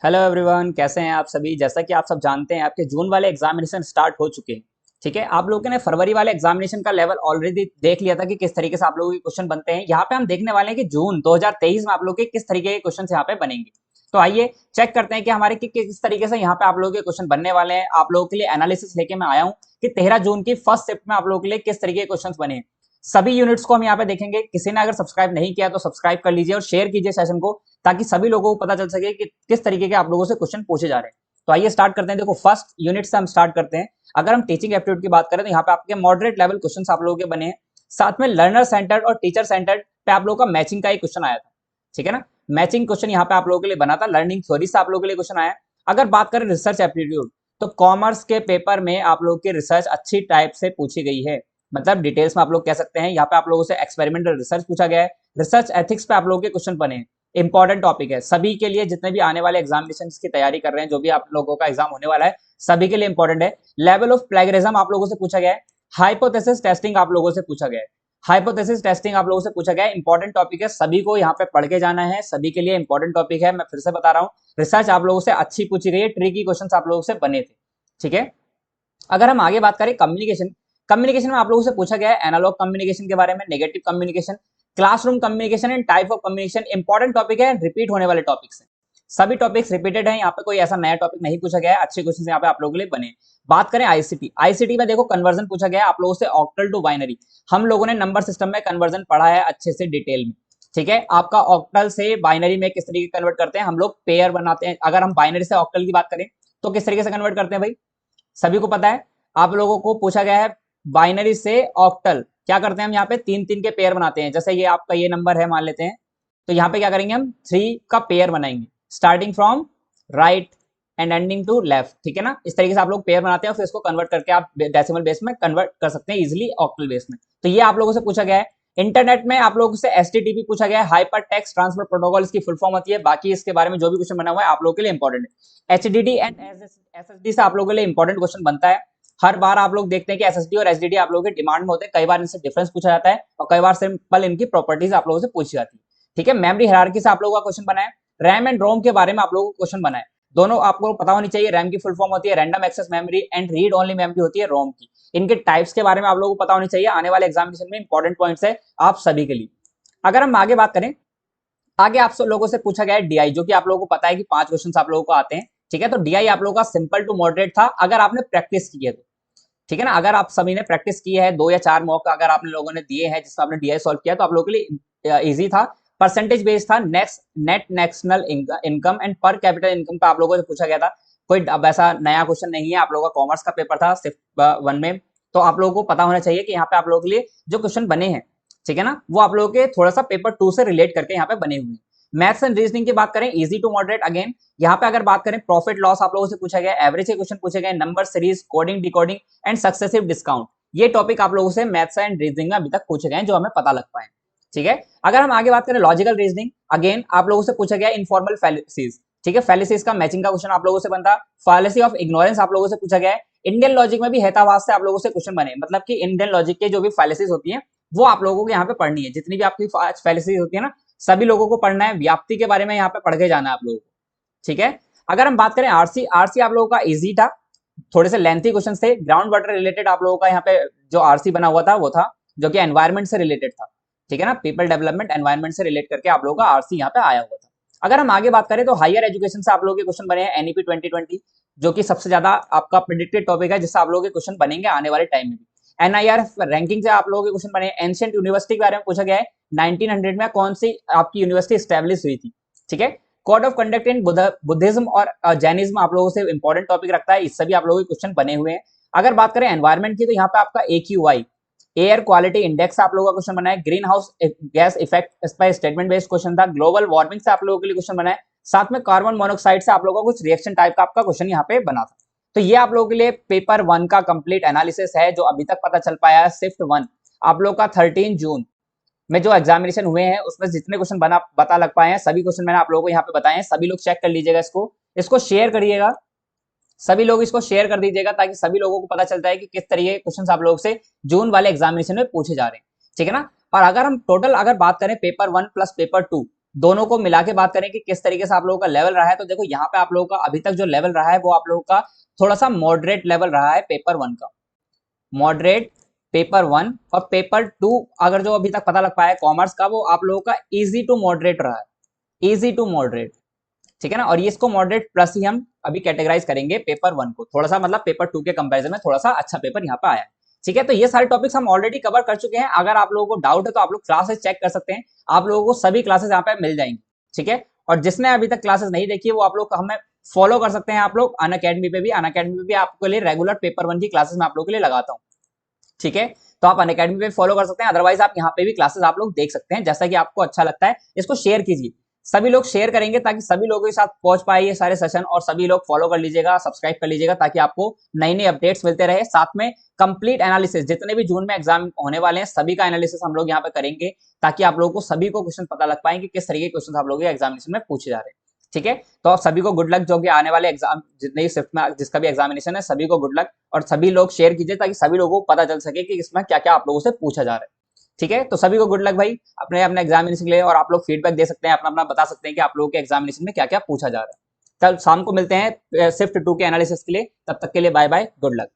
Hello everyone, कैसे हैं आप सभी। जैसा कि आप सब जानते हैं, आपके जून वाले एग्जामिनेशन स्टार्ट हो चुके हैं। ठीक है, आप लोगों ने फरवरी वाले एग्जामिनेशन का लेवल ऑलरेडी देख लिया था कि किस तरीके से आप लोगों के क्वेश्चन बनते हैं। यहाँ पे हम देखने वाले हैं कि जून 2023 में आप लोगों के किस तरीके के क्वेश्चन यहाँ पे बनेंगे। तो आइए चेक करते हैं कि हमारे किस तरीके से यहाँ पे आप लोगों के क्वेश्चन बनने वाले हैं। आप लोगों के लिए एनालिसिस लेके मैं आया हूँ कि 13 जून की फर्स्ट शिफ्ट में आप लोगों के लिए किस तरीके के क्वेश्चन बने हैं। सभी यूनिट्स को हम यहाँ पे देखेंगे। किसी ने अगर सब्सक्राइब नहीं किया तो सब्सक्राइब कर लीजिए और शेयर कीजिए सेशन को, ताकि सभी लोगों को पता चल सके कि किस तरीके के आप लोगों से क्वेश्चन पूछे जा रहे हैं। तो आइए स्टार्ट करते हैं। देखो, फर्स्ट यूनिट से हम स्टार्ट करते हैं। अगर हम टीचिंग एप्टीट्यूड की बात करें तो यहाँ पे आपके मॉडरेट लेवल क्वेश्चन आप लोगों के बने हैं। साथ में लर्नर सेंटर्ड और टीचर सेंटर्ड पे आप लोगों का मैचिंग का एक क्वेश्चन आया था। ठीक है ना, मैचिंग क्वेश्चन यहाँ पे आप लोगों के लिए बना था। लर्निंग थ्योरी से आप लोगों के लिए क्वेश्चन आया। अगर बात करें रिसर्च एप्टीट्यूड, तो कॉमर्स के पेपर में आप लोगों की रिसर्च अच्छी टाइप से पूछी गई है। मतलब डिटेल्स में आप लोग कह सकते हैं। यहाँ पे आप लोगों से एक्सपेरिमेंटल रिसर्च पूछा गया है। रिसर्च एथिक्स पे आप लोगों के क्वेश्चन बने हैं। इंपॉर्टेंट टॉपिक है सभी के लिए, जितने भी आने वाले एग्जामिनेशन की तैयारी कर रहे हैं, जो भी आप लोगों का एग्जाम होने वाला है, सभी के लिए इंपॉर्टेंट है। लेवल ऑफ प्लेगरिज्म आप लोगों से पूछा गया है। हाइपोथेसिस टेस्टिंग आप लोगों से पूछा गया है। हाइपोथेसिस टेस्टिंग आप लोगों से पूछा गया है। इंपॉर्टेंट टॉपिक है, सभी को यहाँ पे पढ़ के जाना है। सभी के लिए इंपॉर्टेंट टॉपिक है। मैं फिर से बता रहा हूँ, रिसर्च आप लोगों से अच्छी पूछी गई है। ट्रिकी क्वेश्चन आप लोगों से बने थे। ठीक है, अगर हम आगे बात करें कम्युनिकेशन, कम्युनिकेशन में आप लोगों से पूछा गया है एनालॉग कम्युनिकेशन के बारे में, negative communication, classroom communication and type of communication. Important topic है, रिपीट होने वाले टॉपिक्स हैं। सभी टॉपिक्स रिपीटेड हैं। यहाँ पे कोई ऐसा नया टॉपिक नहीं पूछा गया है। अच्छे क्वेश्चन यहाँ पे आप लोगों के लिए बने। बात करें आईसीटी, आईसीटी में देखो कन्वर्जन पूछा गया है आप लोगों से ऑक्टल टू बाइनरी। हम लोगों ने नंबर सिस्टम में कन्वर्जन पढ़ा है अच्छे से डिटेल में। ठीक है, आपका ऑक्टल से बाइनरी में किस तरीके कन्वर्ट करते हैं, हम लोग पेयर बनाते हैं। अगर हम बाइनरी से ऑक्टल की बात करें तो किस तरीके से कन्वर्ट करते हैं भाई, सभी को पता है। आप लोगों को पूछा गया है बाइनरी से ऑक्टल क्या करते हैं हम, यहाँ पे तीन तीन के पेयर बनाते हैं। जैसे ये आपका ये नंबर है मान लेते हैं, तो यहाँ पे क्या करेंगे हम 3 का पेयर बनाएंगे, starting from right end ending to left. ठीक है ना, इस तरीके से आप लोग पेयर बनाते हैं और फिर इसको कन्वर्ट करके आप डेसिमल बेस में कन्वर्ट कर सकते हैं इजिली ऑक्टल बेस में। तो ये आप लोगों से पूछा गया है। इंटरनेट में आप लोगों से एचटीटीपी पूछा गया है, हाइपर टेक्स्ट ट्रांसफर प्रोटोकॉल इसकी फुल फॉर्म होती है। बाकी इसके बारे में जो भी क्वेश्चन बना हुआ है आप लोगों के लिए इंपॉर्टेंट है। एचडीडी एंड एसएसडी से आप लोगों के लिए इंपॉर्टेंट क्वेश्चन बनता है। हर बार आप लोग देखते हैं कि एसएसडी और एचडीडी आप लोगों के डिमांड में होते हैं। कई बार इनसे डिफरेंस पूछा जाता है और कई बार सिंपल इनकी प्रॉपर्टीज आप लोगों से पूछी जाती है। ठीक है, मेमोरी हायरार्की से आप लोगों का क्वेश्चन बना है। रैम एंड रोम के बारे में आप लोगों को क्वेश्चन बना है। दोनों आपको पता होनी चाहिए। रैम की फुल फॉर्म होती है random access memory and read only memory होती है रोम की। इनके टाइप्स के बारे में आप लोगों को पता होनी चाहिए। आने वाले एग्जामिनेशन में इंपॉर्टेंट पॉइंट्स है आप सभी के लिए। अगर हम आगे बात करें, आगे आप सब लोगों से पूछा गया है डीआई, जो कि आप लोगों को पता है कि 5 क्वेश्चन आप लोगों को आते हैं। ठीक है, तो डीआई आप लोगों का सिंपल टू मॉडरेट था अगर आपने प्रैक्टिस की है तो। ठीक है ना, अगर आप सभी ने प्रैक्टिस की है, 2 या 4 मॉक अगर आप लोगों ने दिए हैं जिसमें आपने डीआई सॉल्व किया, तो आप लोगों के लिए इजी था। परसेंटेज बेस्ड था। Next net national income and पर कैपिटल इनकम पे आप लोगों से पूछा गया था। कोई अब ऐसा नया क्वेश्चन नहीं है। आप लोगों का कॉमर्स का पेपर था सिर्फ 1 में, तो आप लोगों को पता होना चाहिए कि यहाँ पे आप लोगों के लिए जो क्वेश्चन बने हैं, ठीक है ना, वो आप लोगों के थोड़ा सा पेपर 2 से रिलेट करके यहाँ पे बने हुए हैं। मैथ्स एंड रीजनिंग की बात करें, इजी टू मॉडरेट अगेन। यहाँ पे अगर बात करें प्रॉफिट लॉस आप लोगों से पूछा गया, एवरेज के क्वेश्चन पूछे गए, number series, coding decoding and successive discount. ये टॉपिक आप लोगों से मैथ्स एंड रीजनिंग में अभी तक पूछे गए जो हमें पता लग पाए। ठीक है, अगर हम आगे बात करें लॉजिकल रीजनिंग, अगेन आप लोगों से पूछा गया इनफॉर्मल फैलेसीज। ठीक है, फैलेसीज का मैचिंग का क्वेश्चन आप लोगों से बनता। फैलेसी ऑफ इग्नोरेंस आप लोगों से पूछा गया है। इंडियन लॉजिक में भी हेतावाद से आप लोगों से क्वेश्चन बने, मतलब कि इंडियन लॉजिक के जो भी फैलेसीज होती है वो आप लोगों को यहाँ पे पढ़नी है। जितनी भी आपकी फैलेसीज होती है ना, सभी लोगों को पढ़ना है। व्याप्ति के बारे में यहाँ पे पढ़ के जाना है आप लोगों को। ठीक है, अगर हम बात करें आरसी, आरसी आप लोगों का इजी था। थोड़े से लेंथी क्वेश्चन थे। ग्राउंड वाटर रिलेटेड आप लोगों का यहाँ पे जो आरसी बना हुआ था वो था, जो कि एनवायरमेंट से रिलेटेड था। ठीक है ना, पीपल डेवलपमेंट एनवायरमेंट से रिलेट करके आप लोगों का आरसी यहाँ पे आया हुआ था। अगर हम आगे बात करें तो हायर एजुकेशन से आप लोगों के क्वेश्चन बने हैं एनईपी 2020, जो कि सबसे ज्यादा आपका प्रेडिक्टेड टॉपिक है, जिससे आप लोगों के क्वेश्चन बनेंगे आने वाले टाइम में भी। एनआईआरएफ रैंकिंग से आप लोगों के क्वेश्चन बने हैं। एंशिएंट यूनिवर्सिटी के बारे में पूछा गया है, 1900 में कौन सी आपकी यूनिवर्सिटी स्टैब्लिश हुई थी। ठीक है, code of conduct in Buddhism और जैनिज्म आप लोगों से इंपॉर्टेंट टॉपिक रखता है। इससे भी आप लोगों के क्वेश्चन बने हुए हैं। अगर बात करें एनवायरमेंट की, तो यहाँ पे आपका AQI एयर क्वालिटी इंडेक्स आप लोगों का क्वेश्चन बना है। ग्रीन हाउस गैस इफेक्ट, इस पर स्टेटमेंट बेस्ड क्वेश्चन था। ग्लोबल वार्मिंग से आप लोगों के लिए क्वेश्चन बना है। साथ में कार्बन मोनोऑक्साइड से आप लोगों का कुछ रिएक्शन टाइप का आपका क्वेश्चन यहाँ पे बना था। तो ये आप लोगों के लिए पेपर 1 का कंप्लीट एनालिसिस है, जो अभी तक पता चल पाया है। शिफ्ट 1 आप लोग का 13 जून में जो एग्जामिनेशन हुए हैं उसमें जितने क्वेश्चन बना पता लग पाए हैं, सभी क्वेश्चन मैंने आप लोगों को यहाँ पे बताए हैं। सभी लोग चेक कर लीजिएगा, इसको शेयर करिएगा। सभी लोग इसको शेयर कर दीजिएगा, ताकि सभी लोगों को पता चलता है कि किस तरीके के क्वेश्चन आप लोग से जून वाले एग्जामिनेशन में पूछे जा रहे हैं। ठीक है ना, और अगर हम टोटल अगर बात करें पेपर 1 प्लस पेपर 2, दोनों को मिला के बात करें कि किस तरीके से आप लोगों का लेवल रहा है, तो देखो यहाँ पे आप लोगों का अभी तक जो लेवल रहा है वो आप लोगों का थोड़ा सा मॉडरेट लेवल रहा है पेपर 1 का, मॉडरेट पेपर 1। और पेपर 2 अगर जो अभी तक पता लग पाया है कॉमर्स का, वो आप लोगों का इजी टू मॉडरेट रहा है, इजी टू मॉडरेट, ठीक है ना। और ये इसको मॉडरेट प्लस ही हम अभी कैटेगराइज करेंगे पेपर 1 को, थोड़ा सा मतलब पेपर 2 के कंपैरिजन में थोड़ा सा अच्छा पेपर यहाँ पे आया है, ठीक है। तो ये सारे टॉपिक्स हम ऑलरेडी कवर कर चुके हैं। अगर आप लोगों को डाउट है तो आप लोग क्लासेस चेक कर सकते हैं, आप लोगों को सभी क्लासेस यहाँ पे मिल जाएंगी, ठीक है। और जिसने अभी तक क्लासेस नहीं देखी है वो आप लोग हमें फॉलो कर सकते हैं, आप लोग अनअकैडमी पे भी, अनअकैडमी पे भी आपके लिए रेगुलर पेपर 1 की क्लासेस मैं आप लोगों के लिए लगाता हूँ, ठीक है। तो आप अनअकैडमी पे फॉलो कर सकते हैं, अदरवाइज आप यहाँ पे भी क्लासेस आप लोग देख सकते हैं, जैसा कि आपको अच्छा लगता है। इसको शेयर कीजिए, सभी लोग शेयर करेंगे ताकि सभी लोगों के साथ पहुंच पाए ये सारे सेशन, और सभी लोग फॉलो कर लीजिएगा, सब्सक्राइब कर लीजिएगा, ताकि आपको नई नई अपडेट्स मिलते रहे। साथ में कंप्लीट एनालिसिस, जितने भी जून में एग्जाम होने वाले हैं सभी का एनालिसिस हम लोग यहाँ पे करेंगे, ताकि आप लोगों को सभी को क्वेश्चन पता लग पाए कि किस तरीके के क्वेश्चन आप लोगों के एग्जामिनेशन में पूछे जा रहे हैं, ठीक है। तो आप सभी को गुड लक, जो कि आने वाले एग्जाम जितने भी शिफ्ट में जिसका भी एग्जामिनेशन है सभी को गुड लक, और सभी लोग शेयर कीजिए ताकि सभी लोगों को पता चल सके कि इसमें क्या क्या आप लोगों से पूछा जा रहा है, ठीक है। तो सभी को गुड लक भाई अपने अपने एग्जामिनेशन के लिए, और आप लोग फीडबैक दे सकते हैं, अपना अपना बता सकते हैं कि आप लोगों के एग्जामिनेशन में क्या क्या पूछा जा रहा है। कल शाम को मिलते हैं शिफ्ट 2 के एनालिसिस के लिए, तब तक के लिए बाय बाय, गुड लक।